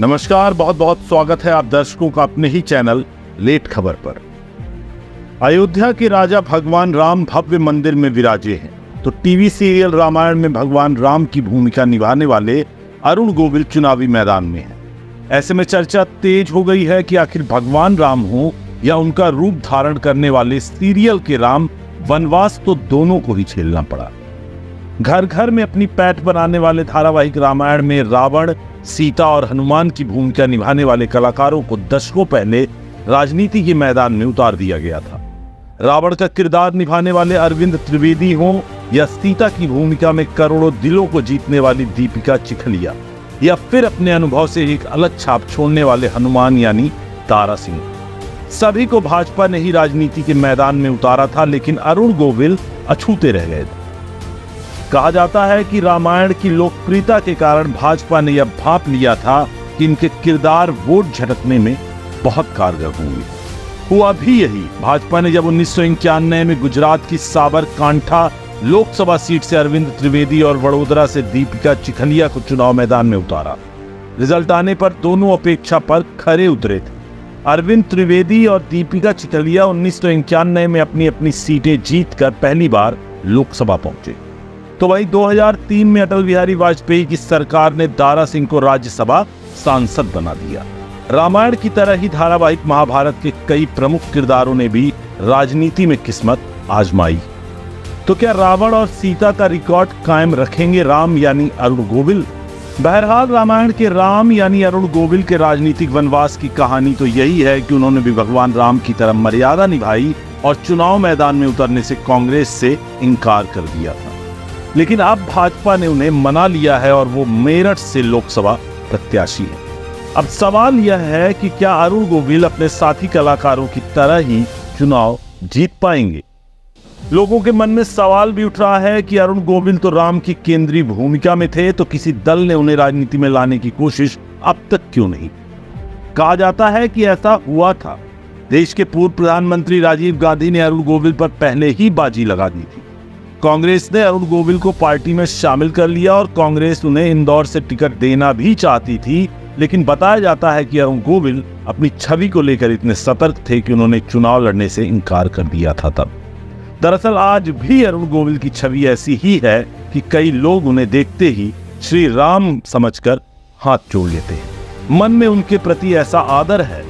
नमस्कार, बहुत बहुत स्वागत है आप दर्शकों का अपने ही चैनल लेट खबर पर। अयोध्या के राजा भगवान राम भव्य मंदिर में विराजे हैं, तो टीवी सीरियल रामायण में भगवान राम की भूमिका निभाने वाले अरुण गोविल चुनावी मैदान में हैं। ऐसे में चर्चा तेज हो गई है कि आखिर भगवान राम हो या उनका रूप धारण करने वाले सीरियल के राम, वनवास तो दोनों को ही झेलना पड़ा। घर घर में अपनी पैठ बनाने वाले धारावाहिक रामायण में रावण, सीता और हनुमान की भूमिका निभाने वाले कलाकारों को दशकों पहले राजनीति के मैदान में उतार दिया गया था। रावण का किरदार निभाने वाले अरविंद त्रिवेदी हों या सीता की भूमिका में करोड़ों दिलों को जीतने वाली दीपिका चिखलिया, या फिर अपने अनुभव से एक अलग छाप छोड़ने वाले हनुमान यानी तारा सिंह, सभी को भाजपा ने ही राजनीति के मैदान में उतारा था, लेकिन अरुण गोविल अछूते रह गए थे। कहा जाता है कि रामायण की लोकप्रियता के कारण भाजपा ने यह भांप लिया था कि इनके किरदार वोट झटकने में बहुत कारगर होंगे। हुआ भी यही। भाजपा ने जब 1991 में गुजरात की साबरकांठा लोकसभा सीट से अरविंद त्रिवेदी और वडोदरा से दीपिका चिखलिया को चुनाव मैदान में उतारा। रिजल्ट आने पर दोनों अपेक्षा पर खरे उतरे थे। अरविंद त्रिवेदी और दीपिका चिखलिया 1991 में अपनी अपनी सीटें जीतकर पहली बार लोकसभा पहुंचे। तो वहीं 2003 में अटल बिहारी वाजपेयी की सरकार ने दारा सिंह को राज्यसभा सांसद बना दिया। रामायण की तरह ही धारावाहिक महाभारत के कई प्रमुख किरदारों ने भी राजनीति में किस्मत आजमाई। तो क्या रावण और सीता का रिकॉर्ड कायम रखेंगे राम यानी अरुण गोविल? बहरहाल रामायण के राम यानी अरुण गोविल के राजनीतिक वनवास की कहानी तो यही है कि उन्होंने भी भगवान राम की तरह मर्यादा निभाई और चुनाव मैदान में उतरने से कांग्रेस से इनकार कर दिया था। लेकिन अब भाजपा ने उन्हें मना लिया है और वो मेरठ से लोकसभा प्रत्याशी है। अब सवाल यह है कि क्या अरुण गोविल अपने साथी कलाकारों की तरह ही चुनाव जीत पाएंगे? लोगों के मन में सवाल भी उठ रहा है कि अरुण गोविल तो राम की केंद्रीय भूमिका में थे, तो किसी दल ने उन्हें राजनीति में लाने की कोशिश अब तक क्यों नहीं? कहा जाता है कि ऐसा हुआ था। देश के पूर्व प्रधानमंत्री राजीव गांधी ने अरुण गोविल पर पहले ही बाजी लगा दी थी। कांग्रेस ने अरुण गोविल को पार्टी में शामिल कर लिया और कांग्रेस उन्हें इंदौर से टिकट देना भी चाहती थी, लेकिन बताया जाता है कि अरुण गोविल अपनी छवि को लेकर इतने सतर्क थे कि उन्होंने चुनाव लड़ने से इनकार कर दिया था। तब दरअसल आज भी अरुण गोविल की छवि ऐसी ही है कि कई लोग उन्हें देखते ही श्री राम समझकर हाथ जोड़ लेते हैं। मन में उनके प्रति ऐसा आदर है